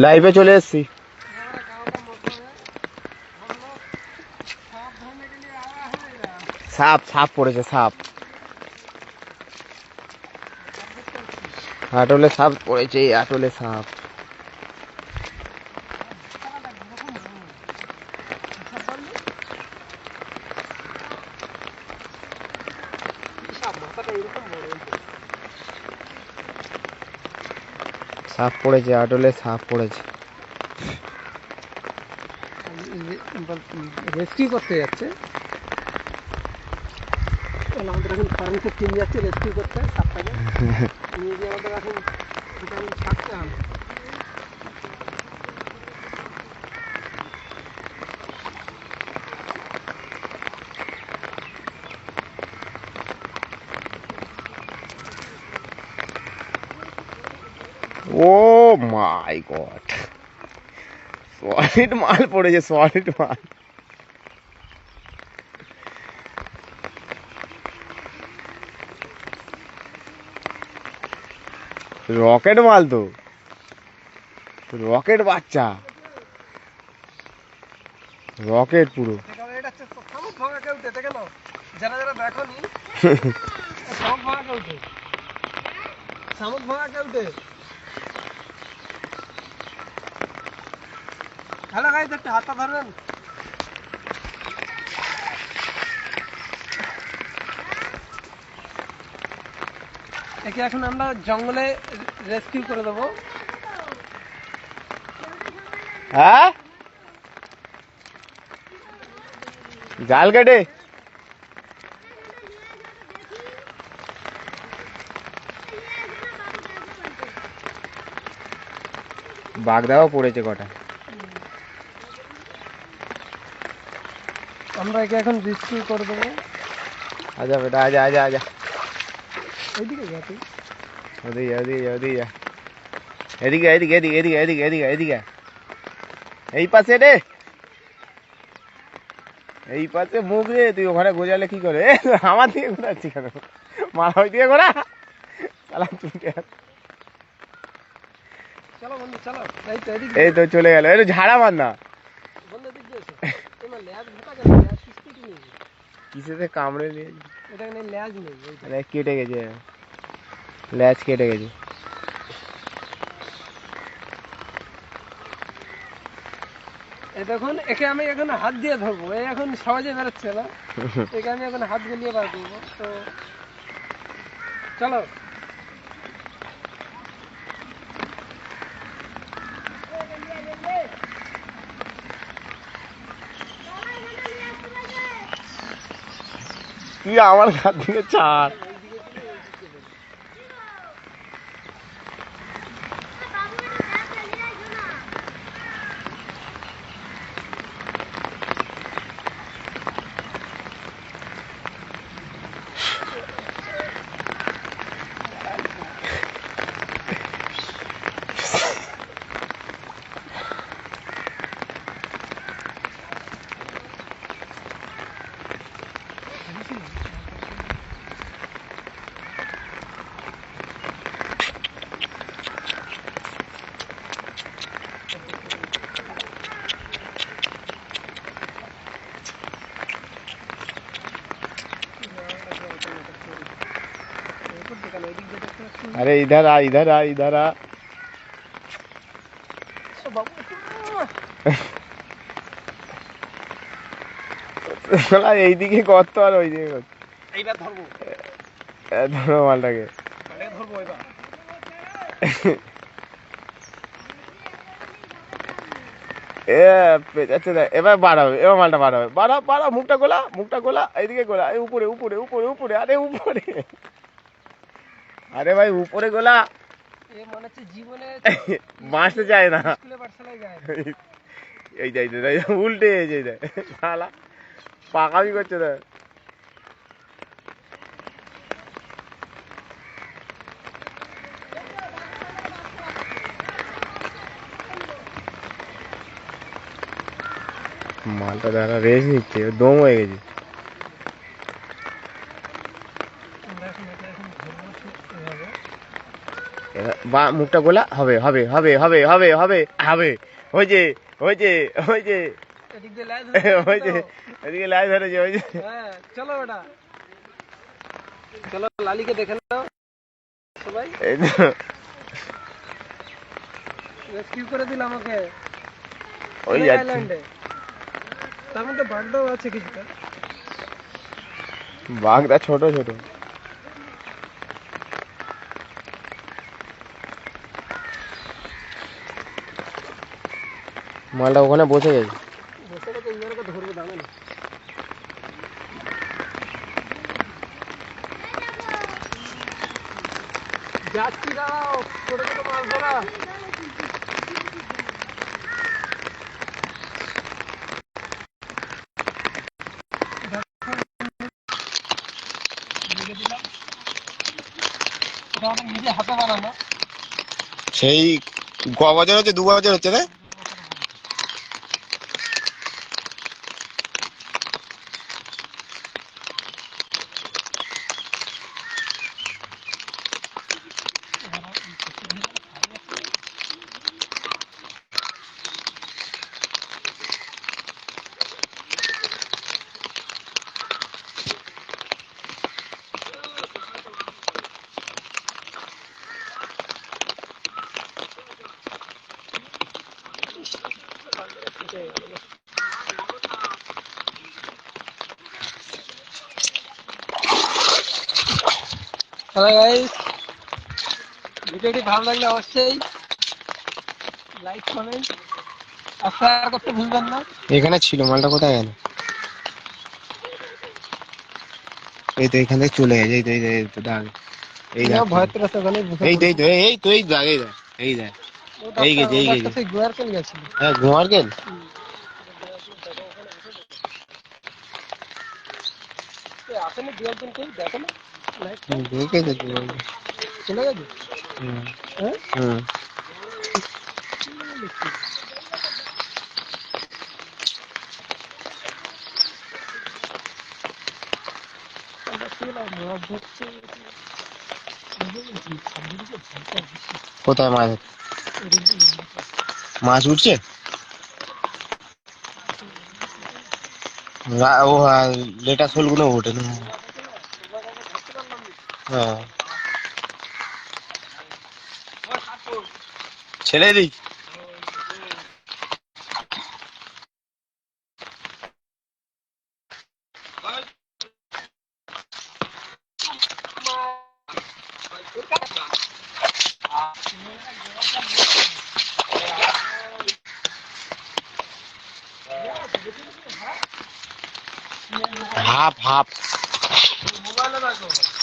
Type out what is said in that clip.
লাইভে চলে এসেছি। সাপ সাপ পড়েছে, সাপ আটলে সাপ পড়েছে, আটলে সাপ। সাপ পড়েছে, আটলে সাপ পড়েছে। রেস্কিউ করতে যাচ্ছে, আমাদের এখন ফরেন্সিক টিম যাচ্ছে রেস্কিউ করতে সাপটাকে নিয়ে গিয়ে আমাদের এখন ভিটামিন থাকতে হবে। ও মাই গড, সলিড মাল পড়েছে, সলিড মাল। রকেট মাল তো, রকেট বাচ্চা, রকেট পুরো। শামুক ভাঙা কেউ উঠে গেল, যারা যারা দেখনি শামুক ভাঙা কেউ উঠে, শামুক ভাঙা কেউ উঠে। হ্যালো গাইস, একটু হাতটা ধরবেন। একে এখন আমরা জঙ্গলে রেস্কিউ করে দেবো। হ্যাঁ, জাল কেটে বাগদাও পড়েছে কটা। আমরা একে এখন রেস্কিউ করে দেবো। আজা বেটা, আজা আজা আজা, ওইদিকে যা তুই, ওদিকে ওদিকে ওদিকে, এদিকে এদিকে এদিকে এদিকে এদিকে এদিকে এদিকে, এই পাশে রে, এই পাশে মুখ রে। তুই ওখানে গোজালে কি করে? আমার দিকে ঘোরাচ্ছি কেন? মারা ওই দিকে ঘোরা, চালাম চুটে। চলো বন্ধু চলো। এই তো এদিকে, এই তো চলে গেল। একটু ঝাড়া মার না। বন্ধু এদিকে এসো। তোমার ল্যাজ ভেতা গেছে, ল্যাজ সুস্থি নেই। কিসেতে কামড়ে নিয়েছি? এটা নেই, ল্যাজ নেই। মানে কেটে গেছে, ল্যাজ কেটে গেছে। এই দেখুন, একে আমি এখন হাত দিয়ে ধরবো। এই এখন সহজে বেরোচ্ছে না, একে আমি এখন হাত গুলিয়ে বার করবো। তো চলো। তুই আমার হাত থেকে ছাড়। अरे इधर आ, इधर आ, इधर आ। এইদিকে কত আর ওইদিকে কত। এইবার ধরবো, ধরো মালটাকে, ধরবো এবার। এবার বাড়াবে, এবার মালটা বাড়াবে। বাড়া বাড়া, মুখটা গোলা, মুখটা গোলা, এইদিকে গোলা। এই উপরে উপরে উপরে উপরে, আরে উপরে, আরে ভাই উপরে গোলা। মনে হচ্ছে জীবনে বাঁচতে চায় না। স্কুলে পাঠশালায় যায়। এই যাই উল্টে এই যায়, শালা পাকামি করছে না। মালটা দাঁড়া রেস নিচ্ছে, দম হয়ে গেছে। বা মুখটা গোলা হবে হবে হবে হবে হবে হবে হবে হয়েছে হয়েছে হয়েছে এদিক দিয়ে লাই ধরে হয়েছে এদিকে লাই ধরেছে হয়েছে হ্যাঁ চলো বেটা চলো লালিকে দেখে নাও সবাই এই তো। রেস্কিউ করে দিল আমাকে ওই অনেক যাচ্ছে আইল্যান্ডে তার মধ্যে বাগদাও আছে কিছুটা বাঘটা ছোট ছোট মালটা ওখানে বসে গেছে বসে তো ইনারকে ধরবে দাঁড়ানো না যাচ্ছি দাঁড়াও ছোট ছোট মাছ ধরা রেখে দিলাম এটা আমাদের নিজে হাতে বানানো সেই ক বছর হচ্ছে 2 বছর হচ্ছে না হ্যালো গাইস ভিডিওটি ভালো লাগলে অবশ্যই লাইক কমেন্ট আর শেয়ার করতে ভুলবেন না এখানে ছিল মালটা কোথায় গেল এই তো এখান থেকে চলে গেছে এই তো দাগ এই না দাগ ভয় তো রাস্তা গেলে এই তো এই দাগ এই দাগ এই গেছে এই গেছে সেই গোয়ার কেন গেছিল হ্যাঁ ঘুমার গেল আসলে দু একজন কেউ দেখো না ঢুকেছে চলে গেছে হুম হ্যাঁ হুম কোথায় মাছ মাছ উঠছে ও হ্যাঁ লেটা শোলগুলো ওঠে না হ্যাঁ ছেড়ে দিই হাফ হাফ মোবাইলে দেখো